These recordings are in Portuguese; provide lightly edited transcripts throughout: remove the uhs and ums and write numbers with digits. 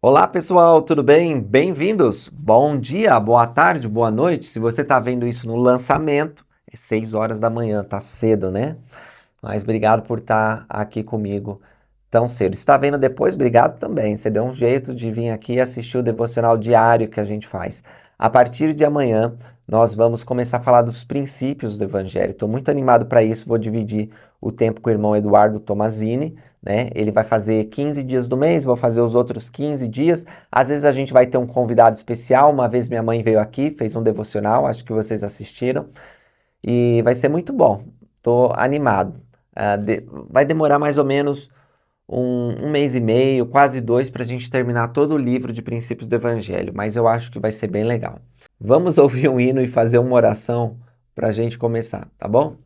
Olá pessoal, tudo bem? Bem-vindos! Bom dia, boa tarde, boa noite. Se você está vendo isso no lançamento, é 6 horas da manhã, tá cedo, né? Mas obrigado por estar aqui comigo tão cedo. Se está vendo depois, obrigado também. Você deu um jeito de vir aqui assistir o devocional diário que a gente faz. A partir de amanhã, nós vamos começar a falar dos princípios do Evangelho. Estou muito animado para isso, vou dividir o tempo com o irmão Eduardo Tomazini, né? Ele vai fazer 15 dias do mês, vou fazer os outros 15 dias. Às vezes a gente vai ter um convidado especial. Uma vez minha mãe veio aqui, fez um devocional, acho que vocês assistiram. E vai ser muito bom. Estou animado. Vai demorar mais ou menos um mês e meio, quase dois, para a gente terminar todo o livro de princípios do Evangelho, mas eu acho que vai ser bem legal. Vamos ouvir um hino e fazer uma oração para a gente começar, tá bom?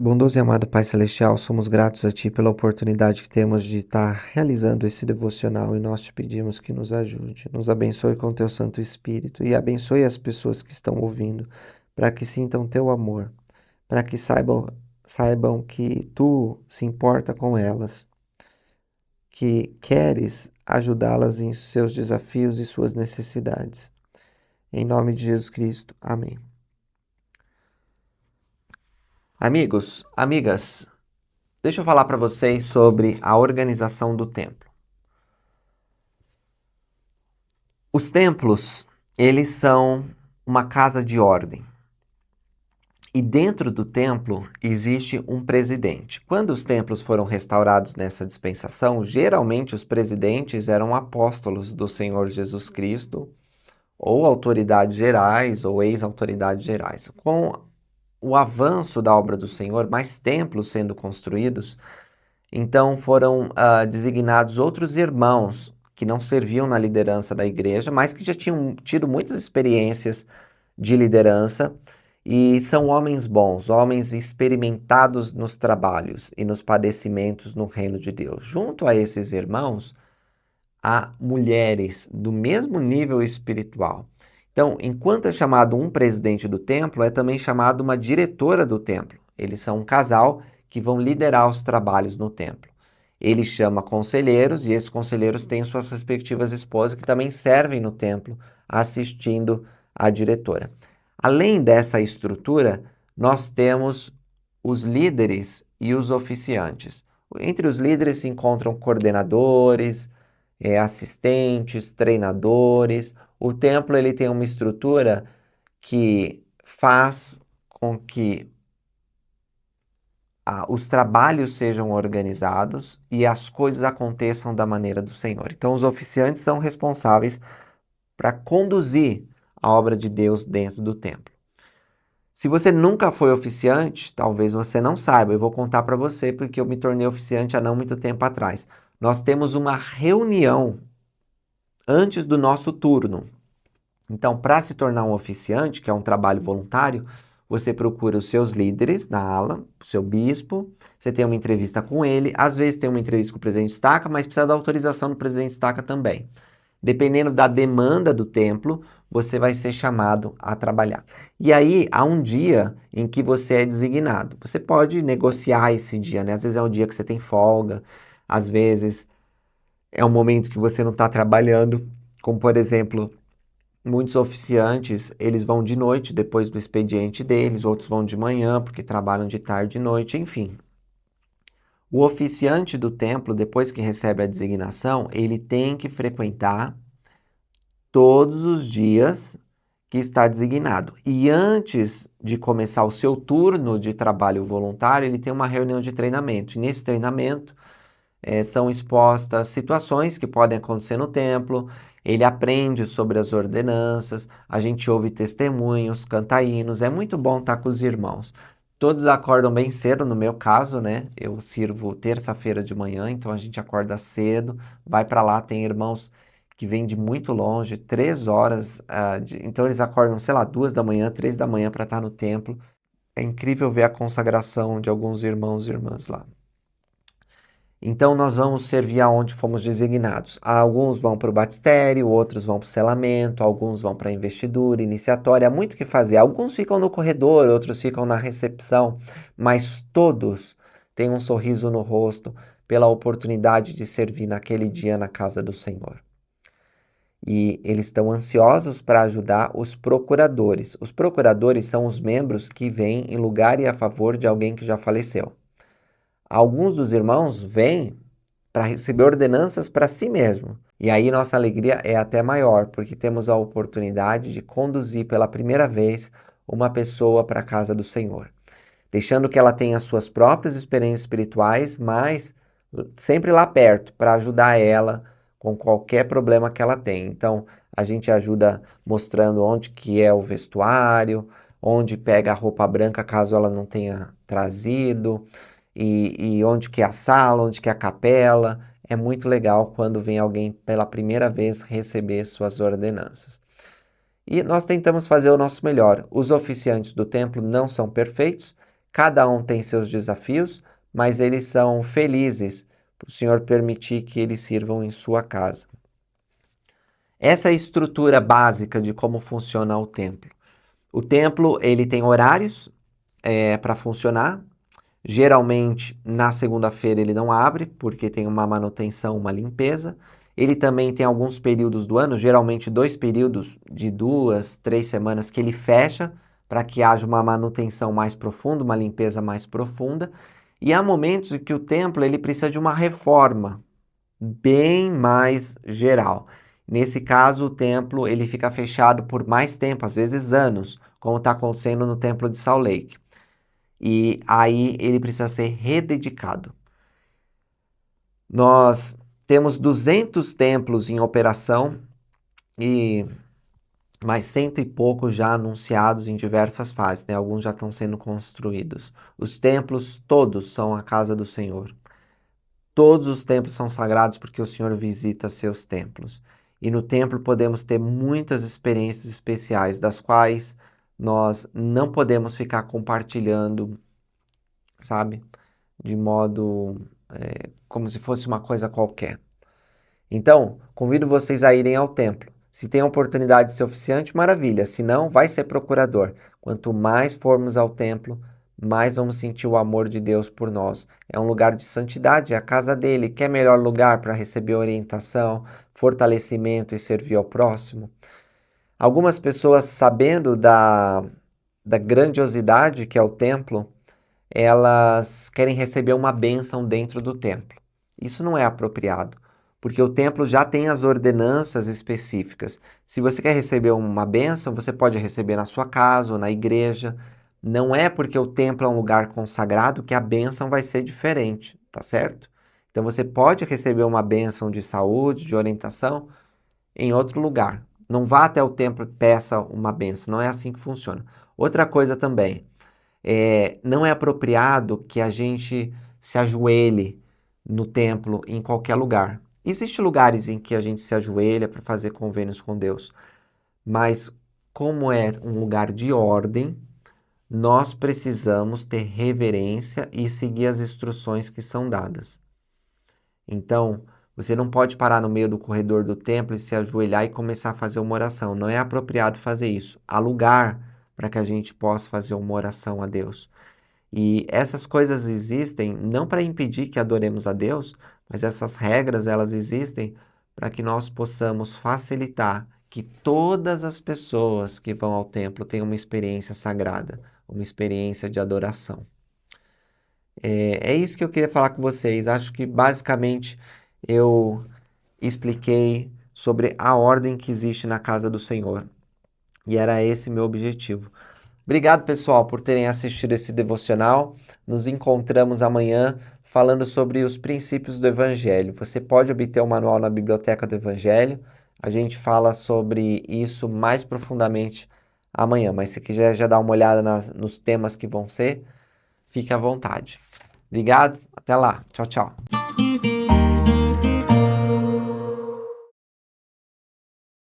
Bondoso e amado Pai Celestial, somos gratos a Ti pela oportunidade que temos de estar realizando esse devocional e nós te pedimos que nos ajude, nos abençoe com Teu Santo Espírito e abençoe as pessoas que estão ouvindo, para que sintam Teu amor, para que saibam que Tu se importa com elas, que queres ajudá-las em seus desafios e suas necessidades. Em nome de Jesus Cristo. Amém. Amigos, amigas, deixa eu falar para vocês sobre a organização do templo. Os templos, eles são uma casa de ordem. E dentro do templo existe um presidente. Quando os templos foram restaurados nessa dispensação, geralmente os presidentes eram apóstolos do Senhor Jesus Cristo, ou autoridades gerais, ou ex-autoridades gerais. Com o avanço da obra do Senhor, mais templos sendo construídos, então foram designados outros irmãos que não serviam na liderança da igreja, mas que já tinham tido muitas experiências de liderança e são homens bons, homens experimentados nos trabalhos e nos padecimentos no reino de Deus. Junto a esses irmãos, há mulheres do mesmo nível espiritual. Então, enquanto é chamado um presidente do templo, é também chamado uma diretora do templo. Eles são um casal que vão liderar os trabalhos no templo. Ele chama conselheiros e esses conselheiros têm suas respectivas esposas que também servem no templo, assistindo à diretora. Além dessa estrutura, nós temos os líderes e os oficiantes. Entre os líderes se encontram coordenadores, assistentes, treinadores. O templo ele tem uma estrutura que faz com que os trabalhos sejam organizados e as coisas aconteçam da maneira do Senhor. Então, os oficiantes são responsáveis para conduzir a obra de Deus dentro do templo. Se você nunca foi oficiante, talvez você não saiba, eu vou contar para você porque eu me tornei oficiante há não muito tempo atrás. Nós temos uma reunião antes do nosso turno. Então, para se tornar um oficiante, que é um trabalho voluntário, você procura os seus líderes na ala, o seu bispo, você tem uma entrevista com ele, às vezes tem uma entrevista com o presidente Estaca, mas precisa da autorização do presidente Estaca também. Dependendo da demanda do templo, você vai ser chamado a trabalhar. E aí, há um dia em que você é designado. Você pode negociar esse dia, né? Às vezes é um dia que você tem folga, às vezes é um momento que você não está trabalhando, como por exemplo, muitos oficiantes, eles vão de noite depois do expediente deles, outros vão de manhã porque trabalham de tarde e noite, enfim. O oficiante do templo, depois que recebe a designação, ele tem que frequentar todos os dias que está designado. E antes de começar o seu turno de trabalho voluntário, ele tem uma reunião de treinamento. E nesse treinamento são expostas situações que podem acontecer no templo, ele aprende sobre as ordenanças, a gente ouve testemunhos, canta hinos, é muito bom estar com os irmãos. Todos acordam bem cedo, no meu caso, né? Eu sirvo terça-feira de manhã, então a gente acorda cedo, vai para lá, tem irmãos que vêm de muito longe, 3 horas, então eles acordam, sei lá, 2 da manhã, 3 da manhã para estar no templo. É incrível ver a consagração de alguns irmãos e irmãs lá. Então, nós vamos servir aonde fomos designados. Alguns vão para o batistério, outros vão para o selamento, alguns vão para a investidura, iniciatória, há muito o que fazer. Alguns ficam no corredor, outros ficam na recepção, mas todos têm um sorriso no rosto pela oportunidade de servir naquele dia na casa do Senhor. E eles estão ansiosos para ajudar os procuradores. Os procuradores são os membros que vêm em lugar e a favor de alguém que já faleceu. Alguns dos irmãos vêm para receber ordenanças para si mesmo. E aí nossa alegria é até maior, porque temos a oportunidade de conduzir pela primeira vez uma pessoa para a casa do Senhor, deixando que ela tenha suas próprias experiências espirituais, mas sempre lá perto para ajudar ela com qualquer problema que ela tem. Então, a gente ajuda mostrando onde que é o vestuário, onde pega a roupa branca caso ela não tenha trazido, e onde que é a sala, onde que é a capela. É muito legal quando vem alguém pela primeira vez receber suas ordenanças. E nós tentamos fazer o nosso melhor. Os oficiantes do templo não são perfeitos, cada um tem seus desafios, mas eles são felizes por o Senhor permitir que eles sirvam em sua casa. Essa é a estrutura básica de como funciona o templo. O templo ele tem horários para funcionar. Geralmente, na segunda-feira ele não abre, porque tem uma manutenção, uma limpeza. Ele também tem alguns períodos do ano, geralmente 2 períodos de 2, 3 semanas que ele fecha, para que haja uma manutenção mais profunda, uma limpeza mais profunda. E há momentos em que o templo ele precisa de uma reforma bem mais geral. Nesse caso, o templo ele fica fechado por mais tempo, às vezes anos, como está acontecendo no templo de Salt Lake. E aí ele precisa ser rededicado. Nós temos 200 templos em operação e mais 100 e poucos já anunciados em diversas fases, né? Alguns já estão sendo construídos. Os templos todos são a casa do Senhor. Todos os templos são sagrados porque o Senhor visita seus templos. E no templo podemos ter muitas experiências especiais, das quais nós não podemos ficar compartilhando, sabe? De modo como se fosse uma coisa qualquer. Então, convido vocês a irem ao templo. Se tem a oportunidade de ser oficiante, maravilha. Se não, vai ser procurador. Quanto mais formos ao templo, mais vamos sentir o amor de Deus por nós. É um lugar de santidade, é a casa dele. Quer melhor lugar para receber orientação, fortalecimento e servir ao próximo? Algumas pessoas, sabendo da grandiosidade que é o templo, elas querem receber uma bênção dentro do templo. Isso não é apropriado, porque o templo já tem as ordenanças específicas. Se você quer receber uma bênção, você pode receber na sua casa ou na igreja. Não é porque o templo é um lugar consagrado que a bênção vai ser diferente, tá certo? Então você pode receber uma bênção de saúde, de orientação, em outro lugar. Não vá até o templo e peça uma bênção, não é assim que funciona. Outra coisa também, não é apropriado que a gente se ajoelhe no templo em qualquer lugar. Existem lugares em que a gente se ajoelha para fazer convênios com Deus, mas como é um lugar de ordem, nós precisamos ter reverência e seguir as instruções que são dadas. Então, você não pode parar no meio do corredor do templo e se ajoelhar e começar a fazer uma oração. Não é apropriado fazer isso. Há lugar para que a gente possa fazer uma oração a Deus. E essas coisas existem não para impedir que adoremos a Deus, mas essas regras elas existem para que nós possamos facilitar que todas as pessoas que vão ao templo tenham uma experiência sagrada, uma experiência de adoração. É isso que eu queria falar com vocês. Acho que basicamente eu expliquei sobre a ordem que existe na casa do Senhor. E era esse meu objetivo. Obrigado, pessoal, por terem assistido esse devocional. Nos encontramos amanhã falando sobre os princípios do Evangelho. Você pode obter o manual na Biblioteca do Evangelho. A gente fala sobre isso mais profundamente amanhã, mas se quiser já dar uma olhada nos temas que vão ser, fique à vontade. Obrigado, até lá. Tchau, tchau.